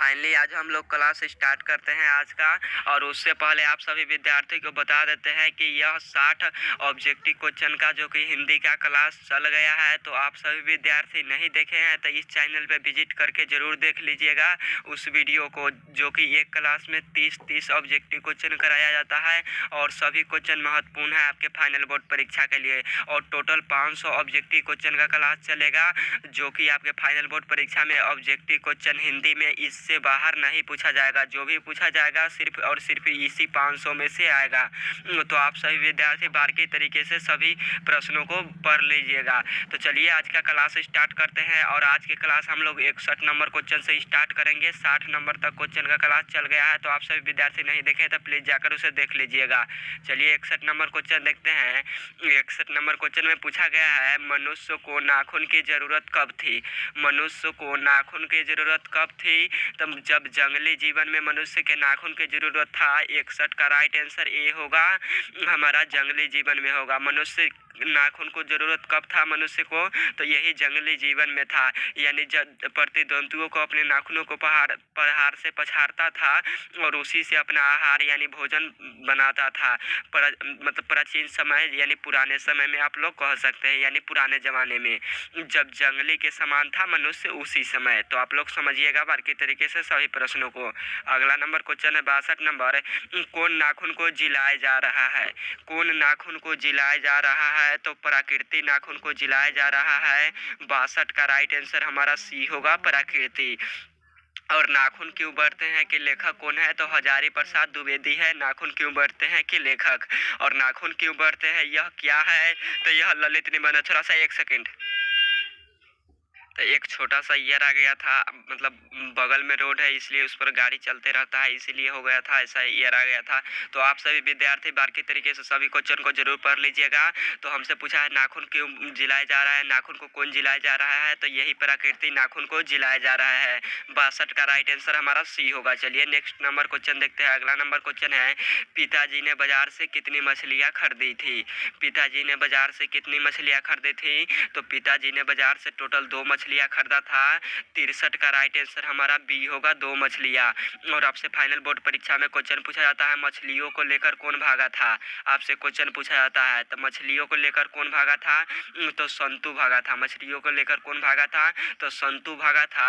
Finally आज हम लोग क्लास स्टार्ट करते हैं आज का। और उससे पहले आप सभी विद्यार्थी को बता देते हैं कि यह 60 ऑब्जेक्टिव क्वेश्चन का जो कि हिंदी का क्लास चल गया है, तो आप सभी विद्यार्थी नहीं देखे हैं तो इस चैनल पे विजिट करके ज़रूर देख लीजिएगा उस वीडियो को, जो कि एक क्लास में 30 ऑब्जेक्टिव क्वेश्चन कराया जाता है और सभी क्वेश्चन महत्वपूर्ण है आपके फाइनल बोर्ड परीक्षा के लिए। और टोटल 500 ऑब्जेक्टिव क्वेश्चन का क्लास चलेगा, जो कि आपके फाइनल बोर्ड परीक्षा में ऑब्जेक्टिव क्वेश्चन हिंदी में इससे बाहर नहीं पूछा जाएगा। जो भी पूछा जाएगा सिर्फ और सिर्फ इसी 500 में से आएगा। तो आप सभी विद्यार्थी बारीकी तरीके से सभी प्रश्नों को पढ़ लीजिएगा। तो चलिए आज का क्लास स्टार्ट करते हैं। और आज के क्लास हम लोग 61 नंबर क्वेश्चन से स्टार्ट करेंगे। 60 नंबर तक क्वेश्चन का क्लास चल गया है, तो आप सभी विद्यार्थी नहीं देखे तो प्लीज़ जाकर उसे देख लीजिएगा। चलिए 61 नंबर क्वेश्चन देखते हैं। 61 नंबर क्वेश्चन में पूछा गया है, मनुष्य को नाखून की जरूरत कब थी? मनुष्य को नाखून की जरूरत कब थी? तब जब जंगली जीवन में मनुष्य के नाखून की जरूरत था। 61 का राइट आंसर ए होगा, हमारा जंगली जीवन में होगा। मनुष्य नाखून को जरूरत कब था मनुष्य को? तो यही जंगली जीवन में था। यानी जब प्रतिद्वंद्वियों को अपने नाखूनों को प्रहार से पछाड़ता था और उसी से अपना आहार यानी भोजन बनाता था। मतलब प्राचीन समय यानी पुराने समय में आप लोग कह सकते हैं, यानी पुराने जमाने में जब जंगली के समान था मनुष्य उसी समय। तो आप लोग समझिएगा बारीकी तरीके से सभी प्रश्नों को। अगला नंबर क्वेश्चन है 62 नंबर। कौन नाखून को जिलाया जा रहा है? कौन नाखून को जिलाया जा रहा है? तो प्राकृतिक नाखून को जिलाया जा रहा है। 62 का राइट आंसर हमारा सी होगा, प्राकृतिक। और नाखून क्यों बढ़ते हैं कि लेखक कौन है? तो हजारी प्रसाद द्विवेदी है। नाखून क्यों बढ़ते हैं कि लेखक। और नाखून क्यों बढ़ते हैं यह क्या है? तो यह ललित निबंध। थोड़ा सा एक सेकेंड, तो एक छोटा सा ईयर आ गया था, मतलब बगल में रोड है इसलिए उस पर गाड़ी चलते रहता है, इसीलिए हो गया था, ऐसा ईयर आ गया था। तो आप सभी विद्यार्थी बारीकी तरीके से सभी क्वेश्चन को जरूर पढ़ लीजिएगा। तो हमसे पूछा है नाखून क्यों जिलाया जा रहा है, नाखून को कौन जिलाया जा रहा है? तो यही प्राकृतिक नाखून को जिलाया जा रहा है। 62 का राइट आंसर हमारा सी होगा। चलिए नेक्स्ट नंबर क्वेश्चन देखते हैं। अगला नंबर क्वेश्चन है, पिताजी ने बाजार से कितनी मछलियाँ खरीदी थी? पिताजी ने बाजार से कितनी मछलियाँ खरीदी थी? तो पिताजी ने बाजार से टोटल 2 मछलियाँ खरीदा था। 63 का राइट आंसर हमारा बी होगा, 2 मछलियाँ। और आपसे फाइनल बोर्ड परीक्षा में क्वेश्चन पूछा जाता है, मछलियों को लेकर कौन भागा था? आपसे क्वेश्चन पूछा जाता है तो मछलियों को लेकर कौन भागा था? तो संतु भागा था। मछलियों को लेकर कौन भागा था? तो संतु भागा था।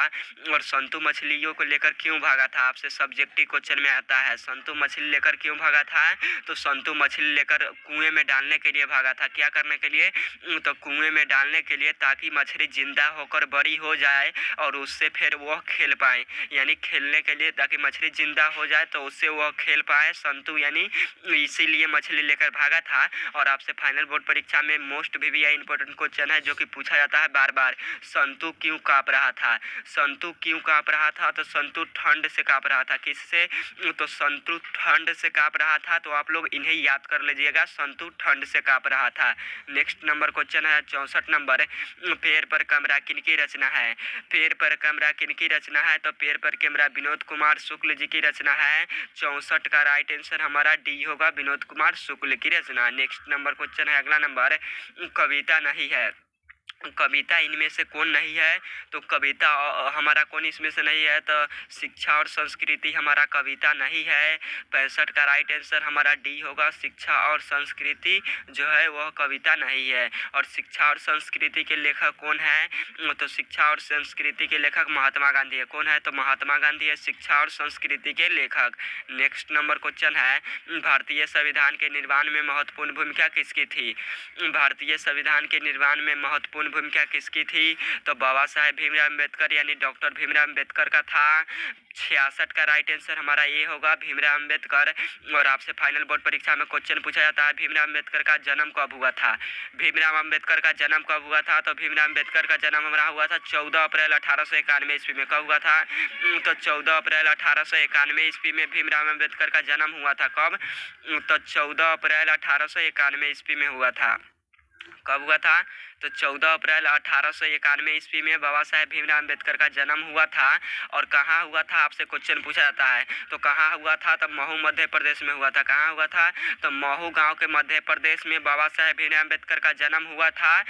और संतु मछलियों को लेकर क्यों भागा था? आपसे सब्जेक्टिव क्वेश्चन में आता है, संतु मछली लेकर क्यों भागा था? तो संतु मछली लेकर कुएं में डालने के लिए भागा था। क्या करने के लिए? तो कुएं में डालने के लिए, ताकि मछली जिंदा होकर बड़ी हो जाए और उससे फिर वह खेल पाए, यानी खेलने के लिए, ताकि मछली जिंदा हो जाए तो उससे वह खेल पाए संतु, यानी इसीलिए मछली लेकर भागा था। और आपसे फाइनल बोर्ड परीक्षा में मोस्ट भी इंपॉर्टेंट क्वेश्चन है जो कि पूछा जाता है बार बार, संतु क्यों कांप रहा था? संतु क्यों कांप रहा था? तो संतु ठंड से कांप रहा था। किससे? तो संतु ठंड से कांप रहा था। तो आप लोग इन्हें याद कर लीजिएगा, संतु ठंड से कांप रहा था। नेक्स्ट नंबर क्वेश्चन है 64 नंबर। पेड़ पर कमरा किनकी रचना है? पेड़ पर कमरा किनकी रचना है? तो पेड़ पर कैमरा विनोद कुमार शुक्ल जी की रचना है। 64 का राइट आंसर हमारा डी होगा, विनोद कुमार शुक्ल की रचना। नेक्स्ट नंबर क्वेश्चन है अगला नंबर, कविता नहीं है। कविता इनमें से कौन नहीं है? तो कविता हमारा कौन इसमें से नहीं है? तो शिक्षा और संस्कृति हमारा कविता नहीं है। 65 का राइट आंसर हमारा डी होगा, शिक्षा और संस्कृति जो है वह कविता नहीं है। और शिक्षा और संस्कृति के लेखक कौन है? तो शिक्षा और संस्कृति के लेखक महात्मा गांधी है। कौन है? तो महात्मा गांधी है शिक्षा और संस्कृति के लेखक। नेक्स्ट नंबर क्वेश्चन है, भारतीय संविधान के निर्माण में महत्वपूर्ण भूमिका किसकी थी? भारतीय संविधान के निर्माण में महत्वपूर्ण भूमिका किसकी थी? तो बाबा साहेब भीमराव अम्बेडकर यानी डॉक्टर भीमराव अम्बेडकर का था। 66 का राइट आंसर हमारा ये होगा, भीमराव अम्बेडकर। और आपसे फाइनल बोर्ड परीक्षा में क्वेश्चन पूछा जाता है, भीमराव अम्बेडकर का जन्म कब हुआ था? भीमराव अम्बेडकर का जन्म कब हुआ था? तो भीमराव अम्बेडकर का जन्म हमारा हुआ था 14 अप्रैल 1891 ईस्वी में। कब हुआ था? तो 14 अप्रैल 1891 ईस्वी में भीमराव अम्बेडकर का जन्म हुआ था। कब? तो 14 अप्रैल 1891 ईस्वी में हुआ था। कब हुआ था? तो 14 अप्रैल 1891 ईस्वी में बाबा साहेब भीमराव अम्बेडकर का जन्म हुआ था। और कहाँ हुआ था आपसे क्वेश्चन पूछा जाता है। तो कहाँ हुआ था? तब महू मध्य प्रदेश में हुआ था। कहाँ हुआ था? तो महू गांव के मध्य प्रदेश में बाबा साहेब भीमराव अम्बेडकर का जन्म हुआ था,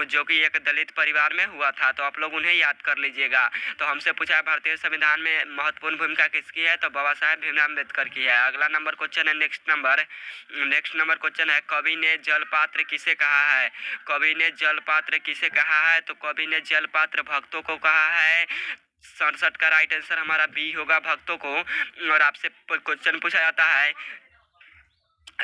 जो कि एक दलित परिवार में हुआ था। तो आप लोग उन्हें याद कर लीजिएगा। तो हमसे पूछा है भारतीय संविधान में महत्वपूर्ण भूमिका किसकी है? तो बाबा साहेब भीमराव अम्बेडकर की है। अगला नंबर क्वेश्चन है, नेक्स्ट नंबर क्वेश्चन है, कवि ने जल पात्र किसे कहा है? कवि ने जल पात्र किसे कहा है? तो कवि ने जल पात्र भक्तों को कहा है। 67 का राइट आंसर हमारा बी होगा, भक्तों को। और आपसे क्वेश्चन पूछा जाता है,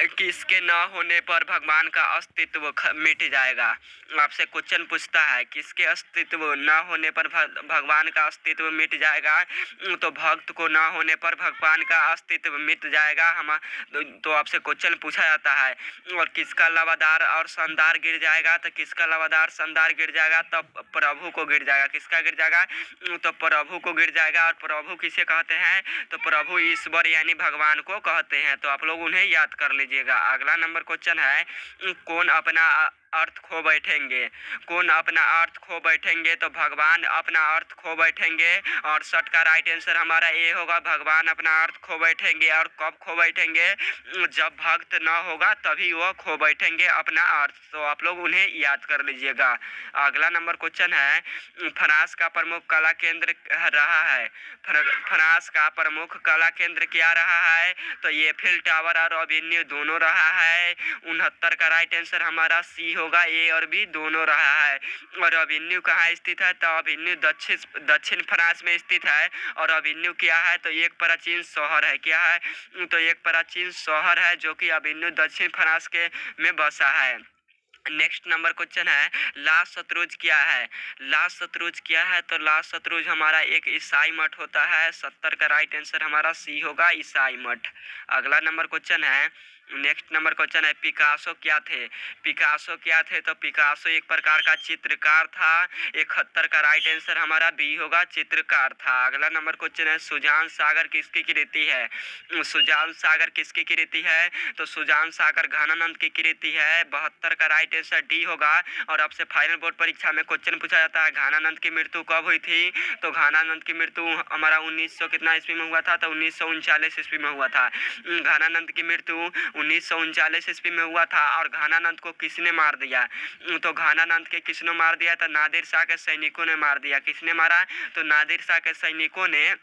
किसके न होने पर भगवान का अस्तित्व मिट जाएगा? आपसे क्वेश्चन पूछता है, किसके अस्तित्व न होने पर भगवान का अस्तित्व मिट जाएगा? तो भक्त को न होने पर भगवान का अस्तित्व मिट जाएगा। हम तो आपसे क्वेश्चन पूछा जाता है। और किसका लवादार और शानदार गिर जाएगा? तो किसका लवादार शानदार गिर जाएगा? तो प्रभु को गिर जाएगा। किसका गिर जाएगा? तो प्रभु को गिर जाएगा। और प्रभु किसे कहते हैं? तो प्रभु ईश्वर यानी भगवान को कहते हैं। तो आप लोग उन्हें याद कर लीजिएगा। अगला नंबर क्वेश्चन है, कौन अपना अर्थ खो बैठेंगे? कौन अपना अर्थ खो बैठेंगे? तो भगवान अपना अर्थ खो बैठेंगे। और 68 का राइट आंसर हमारा ए होगा, भगवान अपना अर्थ खो बैठेंगे। और कब खो बैठेंगे? जब भक्त न होगा तभी वह खो बैठेंगे अपना अर्थ। तो आप लोग उन्हें याद कर लीजिएगा। अगला नंबर क्वेश्चन है, फ्रांस का प्रमुख कला केंद्र रहा है। फ्रांस का प्रमुख कला केंद्र क्या रहा है? तो एफिल टावर और एवेन्यू दोनों रहा है। 69 का राइट आंसर हमारा सी होगा, ए और बी दोनों रहा है। और एवेन्यू कहाँ स्थित है? तो एवेन्यू दक्षिण फ्रांस में स्थित है। और एवेन्यू क्या है? तो एक प्राचीन शहर है। क्या है? तो एक प्राचीन शहर है जो कि एवेन्यू दक्षिण फ्रांस के में बसा है। नेक्स्ट नंबर क्वेश्चन है, लास्ट शत्रुज क्या है? लास्ट शत्रुज क्या है? तो लास्ट शत्रुज हमारा एक ईसाई मठ होता है। 70 का राइट आंसर हमारा सी होगा, ईसाई मठ। अगला नंबर क्वेश्चन है, नेक्स्ट नंबर क्वेश्चन है, पिकासो क्या थे? पिकासो क्या थे? तो पिकासो एक प्रकार का चित्रकार था। 71 का राइट आंसर हमारा बी होगा, चित्रकार था। अगला नंबर क्वेश्चन है, सुजान सागर किसकी कृति है? सुजान सागर किसकी कृति है? तो सुजान सागर घनानंद की कृति है। 72 का राइट आंसर डी होगा। और आपसे फाइनल बोर्ड परीक्षा में क्वेश्चन पूछा जाता है, घनानंद की मृत्यु कब हुई थी? तो घनानंद की मृत्यु हमारा 1900 कितना ईस्वी में हुआ था? तो 1939 ईस्वी में हुआ था। घनानंद की मृत्यु 1939 ईस्वी में हुआ था। और घनानंद को किसने मार दिया? तो घनानंद के किसने मार दिया? तो नादिर शाह के सैनिकों ने मार दिया। किसने मारा? तो नादिर शाह के सैनिकों ने।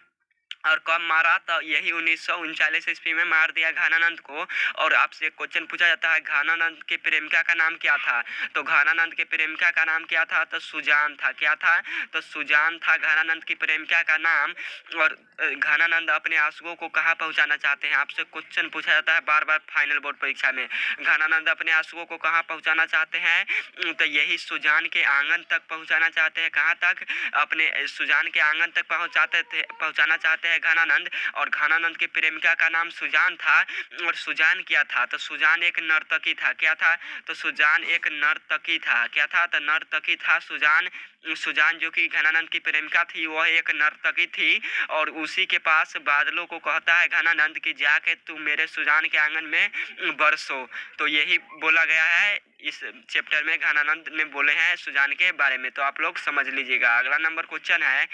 और कब मारा? तो यही 1939 ईस्वी में मार दिया घनानंद को। और आपसे क्वेश्चन पूछा जाता है, घनानंद के प्रेमिका का नाम क्या था? तो घनानंद के प्रेमिका का नाम क्या था? तो सुजान था। क्या था? तो सुजान था घनानंद की प्रेमिका का नाम। और घनानंद अपने आंसुओं को कहाँ पहुँचाना चाहते हैं? आपसे क्वेश्चन पूछा जाता है बार बार फाइनल बोर्ड परीक्षा में, घनानंद अपने आंसुओं को कहाँ पहुँचाना चाहते हैं? तो यही सुजान के आंगन तक पहुँचाना चाहते हैं। कहाँ तक? अपने सुजान के आंगन तक पहुँचाना चाहते हैं घनानंद। और घनानंद की प्रेमिका का नाम सुजान था। और सुजान क्या था? तो सुजान एक नर्तकी था। क्या था? तो सुजान एक नर्तकी था। क्या था? तो नर्तकी था सुजान। सुजान जो कि घनानंद की प्रेमिका थी, वह एक नर्तकी थी। और उसी के पास बादलों को कहता है घनानंद कि जाके तू मेरे सुजान के आंगन में बरसो। तो यही बोला गया है इस चैप्टर में, घनानंद ने बोले हैं सुजान के बारे में। तो आप लोग समझ लीजिएगा। अगला नंबर क्वेश्चन है,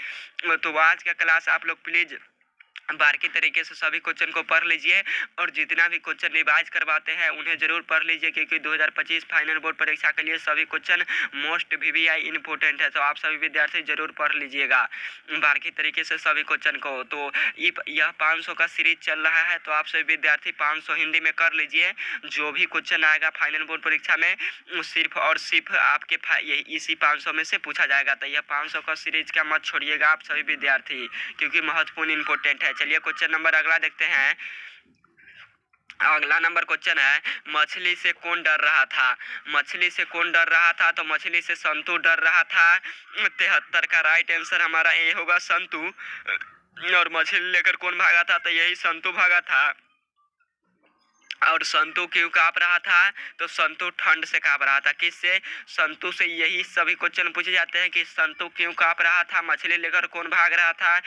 तो आज का क्लास आप लोग प्लीज बारीकी तरीके से सभी क्वेश्चन को पढ़ लीजिए। और जितना भी क्वेश्चन रिवाइज करवाते हैं उन्हें जरूर पढ़ लीजिए, क्योंकि 2025 फाइनल बोर्ड परीक्षा के लिए सभी क्वेश्चन मोस्ट वीवीआई इंपॉर्टेंट है। तो आप सभी विद्यार्थी जरूर पढ़ लीजिएगा बारीकी तरीके से सभी क्वेश्चन को। तो यह 500 का सीरीज चल रहा है। तो आप सभी विद्यार्थी 500 हिंदी में कर लीजिए। जो भी क्वेश्चन आएगा फाइनल बोर्ड परीक्षा में सिर्फ और सिर्फ आपके इसी 500 में से पूछा जाएगा। तो यह 500 का सीरीज का मत छोड़िएगा आप सभी विद्यार्थी, क्योंकि महत्वपूर्ण इंपॉर्टेंट है। चलिए क्वेश्चन नंबर अगला देखते हैं। अगला नंबर क्वेश्चन है, मछली से कौन डर रहा था? मछली से कौन डर रहा था? तो मछली से संतु डर रहा था। 73 का राइट आंसर हमारा ए होगा, संतु। और मछली लेकर कौन भागा था? तो यही संतु भागा था। और संतु क्यों काँप रहा था? तो संतु ठंड से काँप रहा था। किससे? संतु से। यही सभी क्वेश्चन पूछे जाते हैं कि संतु क्यों काँप रहा था? मछली लेकर कौन भाग रहा था?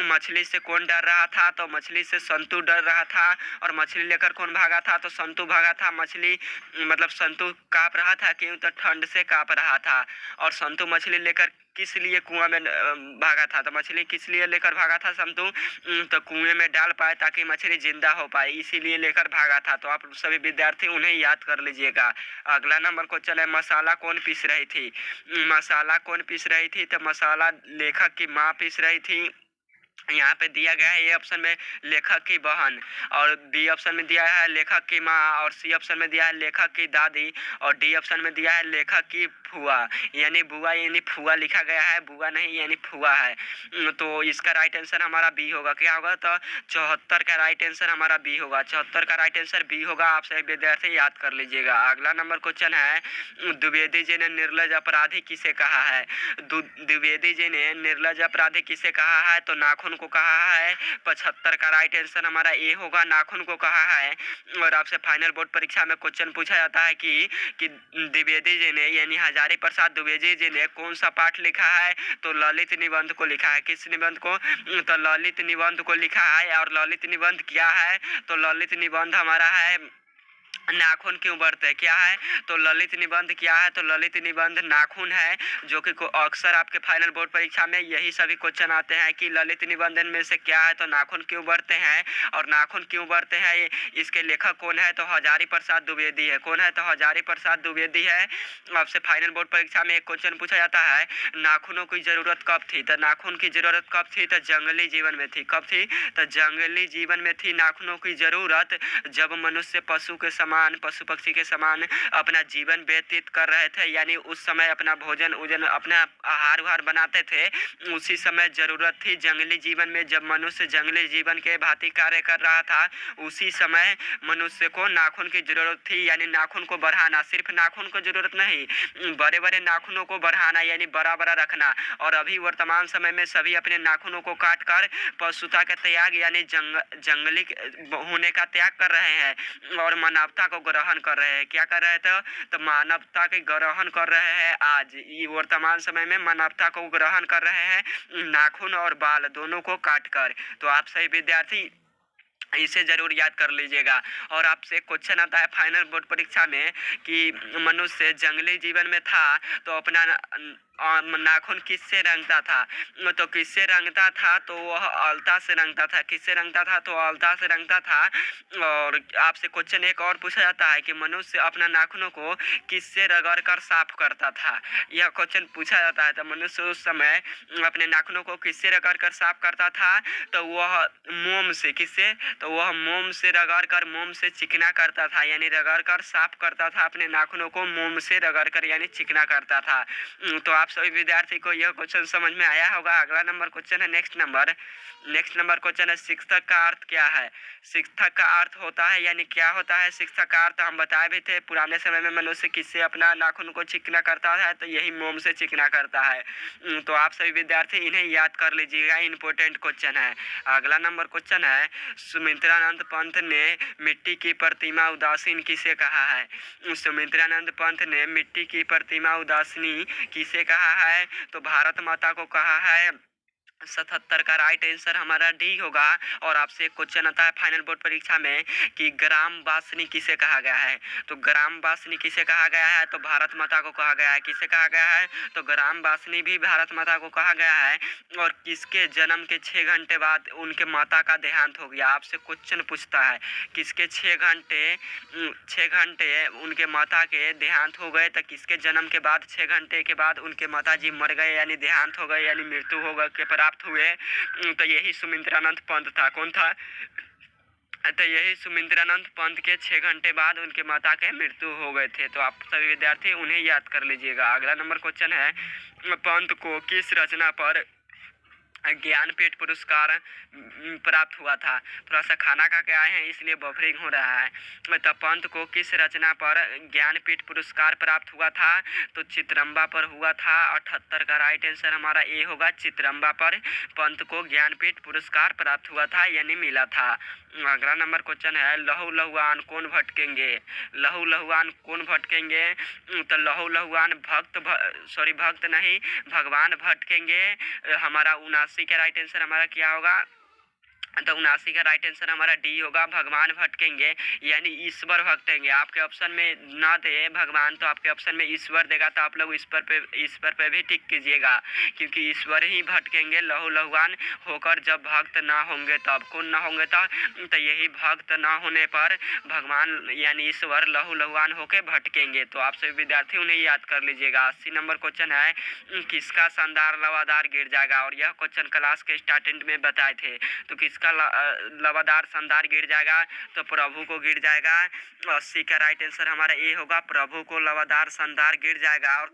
मछली से कौन डर रहा था? तो मछली से संतु डर रहा था। और मछली लेकर कौन भागा था? तो संतु भागा था। मछली मतलब संतु काँप रहा था क्यों? तो ठंड से काँप रहा था। और संतु मछली लेकर किस लिए कुआं में भागा था? तो मछली किस लिए लेकर भागा था संतु? तो कुएं में डाल पाए ताकि मछली जिंदा हो पाए, इसीलिए लेकर भागा था। तो आप सभी विद्यार्थी उन्हें याद कर लीजिएगा। अगला नंबर क्वेश्चन है, मसाला कौन पीस रही थी? मसाला कौन पीस रही थी? तो मसाला लेखक की माँ पीस रही थी। यहाँ पे दिया गया है ए ऑप्शन में लेखक की बहन, और बी ऑप्शन में दिया है लेखक की माँ, और सी ऑप्शन में दिया है लेखक की दादी, और डी ऑप्शन में दिया है लेखक की फुआ यानी बुआ, यानी फुआ लिखा गया है, बुआ नहीं यानी फुआ है। तो इसका राइट आंसर हमारा बी होगा। क्या होगा? तो 74 का राइट आंसर हमारा बी होगा। 74 का राइट आंसर बी होगा। आप सभी विद्यार्थी याद कर लीजिएगा। अगला नंबर क्वेश्चन है, द्विवेदी जी ने निर्लज अपराधी किसे कहा है? द्विवेदी जी ने निर्लज अपराधी किसे कहा है? तो नाखून को कहा है। 75 का राइट आंसर हमारा ए होगा, नाखून को कहा है। और आपसे फाइनल बोर्ड परीक्षा में क्वेश्चन पूछा जाता है कि द्विवेदी जी ने यानी हजारी प्रसाद द्विवेदी जी ने कौन सा पाठ लिखा है? तो ललित निबंध को लिखा है। किस निबंध को? तो ललित निबंध को लिखा है। और ललित निबंध क्या है? तो ललित निबंध हमारा है नाखून क्यों बढ़ते हैं। क्या है? तो ललित निबंध क्या है? तो ललित निबंध नाखून है, जो कि अक्सर आपके फाइनल बोर्ड परीक्षा में यही सभी क्वेश्चन आते हैं कि ललित निबंधन में से क्या है? तो नाखून क्यों बढ़ते हैं। और नाखून क्यों बढ़ते हैं, इसके लेखक कौन है? तो हजारी प्रसाद द्विवेदी है। कौन है? तो हजारी प्रसाद द्विवेदी है। आपसे फाइनल बोर्ड परीक्षा में एक क्वेश्चन पूछा जाता है, नाखूनों की जरूरत कब थी? तो नाखून की जरूरत कब थी? तो जंगली जीवन में थी। कब थी? तो जंगली जीवन में थी नाखूनों की जरूरत, जब मनुष्य पशु के समान, पशु पक्षी के समान अपना जीवन व्यतीत कर रहे थे, यानी उस समय अपना भोजन उजन अपना आहार वाहार बनाते थे, उसी समय जरूरत थी जंगली जीवन में। जब मनुष्य जंगली जीवन के भांति कार्य कर रहा था, उसी समय मनुष्य को नाखून की जरूरत थी, यानी नाखून को बढ़ाना। सिर्फ नाखून को जरूरत नहीं, बड़े बड़े नाखूनों को बढ़ाना यानी बड़ा बड़ा रखना। और अभी वर्तमान समय में सभी अपने नाखूनों को काट कर पशुता का त्याग यानी जंगली होने का त्याग कर रहे हैं और मानवता को ग्रहण कर रहे हैं। क्या कर रहे थे? तो मानवता के ग्रहण कर रहे हैं। आज ये वर्तमान समय में मानवता को ग्रहण कर रहे हैं, नाखून और बाल दोनों को काट कर। तो आप सही विद्यार्थी इसे जरूर याद कर लीजिएगा। और आपसे क्वेश्चन आता है फाइनल बोर्ड परीक्षा में कि मनुष्य जंगली जीवन में था तो अपना नाखून किससे रंगता था? तो किससे रंगता था? तो वह अलता से रंगता था। किससे रंगता था? तो अलता से रंगता था। और आपसे क्वेश्चन एक और पूछा जाता है कि मनुष्य अपना नाखूनों को किससे रगड़ कर साफ करता था? यह क्वेश्चन पूछा जाता है। तो मनुष्य उस समय अपने नाखूनों को किससे रगड़ कर साफ करता था? तो वह मोम से। किससे? तो वह मोम से रगड़ कर मोम से चिकना करता था, यानी रगड़ कर साफ करता था अपने नाखूनों को, मोम से रगड़ कर यानी चिकना करता था। तो आप सभी विद्यार्थी को यह क्वेश्चन समझ में आया होगा। अगला नंबर क्वेश्चन है नेक्स्ट नंबर क्वेश्चन है, शिक्षक का अर्थ क्या है? शिक्षक का अर्थ होता है यानी क्या होता है शिक्षक का अर्थ? हम बताए भी थे, पुराने समय में मनुष्य किससे अपना नाखून को चिकना करता है? तो यही मोम से चिकना करता है। तो आप सभी विद्यार्थी इन्हें याद कर लीजिएगा, इंपॉर्टेंट क्वेश्चन है। अगला नंबर क्वेश्चन है, सुमित्रानंद पंत ने मिट्टी की प्रतिमा उदासीन किसे कहा है? सुमित्रानंद पंत ने मिट्टी की प्रतिमा उदासीनी किसे कहा है? तो भारत माता को कहा है। 77 का राइट आंसर हमारा डी होगा। और आपसे एक क्वेश्चन आता है फाइनल बोर्ड परीक्षा में कि ग्राम वासनी किसे कहा गया है? तो ग्राम वासनी किसे कहा गया है? तो भारत माता को कहा गया है। किसे कहा गया है? तो ग्राम वासनी भी भारत माता को कहा गया है। और किसके जन्म के 6 घंटे बाद उनके माता का देहांत हो गया? आपसे क्वेश्चन पूछता है किसके 6 घंटे उनके माता के देहांत हो गए? तो किसके जन्म के बाद 6 घंटे के बाद उनके माता जी मर गए यानी देहांत हो गए यानी मृत्यु हो गए के प्राप्त हुए? तो यही सुमित्रानंद पंत था। कौन था? तो यही सुमित्रानंद पंत के 6 घंटे बाद उनके माता के मृत्यु हो गए थे। तो आप सभी विद्यार्थी उन्हें याद कर लीजिएगा। अगला नंबर क्वेश्चन है, पंत को किस रचना पर ज्ञानपीठ पुरस्कार प्राप्त हुआ था। थोड़ा सा खाना खा के आए हैं इसलिए बफरिंग हो रहा है। तो पंत को किस रचना पर ज्ञानपीठ पुरस्कार प्राप्त हुआ था? तो चित्रम्बा पर हुआ था। 78 का राइट आंसर हमारा ए होगा, चित्रम्बा पर पंत को ज्ञानपीठ पुरस्कार प्राप्त हुआ था यानी मिला था। अगला नंबर क्वेश्चन है, लहू लहुआन कौन भटकेंगे? लहू लहुआन कौन भटकेंगे? तो लहू लहुआन भक्त नहीं, भगवान भटकेंगे। हमारा 79 का राइट आंसर हमारा क्या होगा? तो 79 का राइट आंसर हमारा डी होगा, भगवान भटकेंगे यानी ईश्वर भटकेंगे। आपके ऑप्शन में ना दे भगवान तो आपके ऑप्शन में ईश्वर देगा, तो आप लोग ईश्वर पे भी टिक कीजिएगा क्योंकि ईश्वर ही भटकेंगे लहू लहुआन होकर, जब भक्त ना होंगे तब। कौन ना होंगे तो यही भक्त ना होने पर भगवान यानी ईश्वर लहू लहुआन होकर भटकेंगे। तो आप सभी विद्यार्थी उन्हें याद कर लीजिएगा। 80 नंबर क्वेश्चन है, किसका शानदार लवादार गिर जाएगा? और यह क्वेश्चन क्लास के स्टार्टिंग में बताए थे। तो किसका लवादार शानदार गिर जाएगा? तो प्रभु को गिर जाएगा। 80 का राइट आंसर हमारा ए होगा, प्रभु को लवादार शानदार गिर जाएगा। और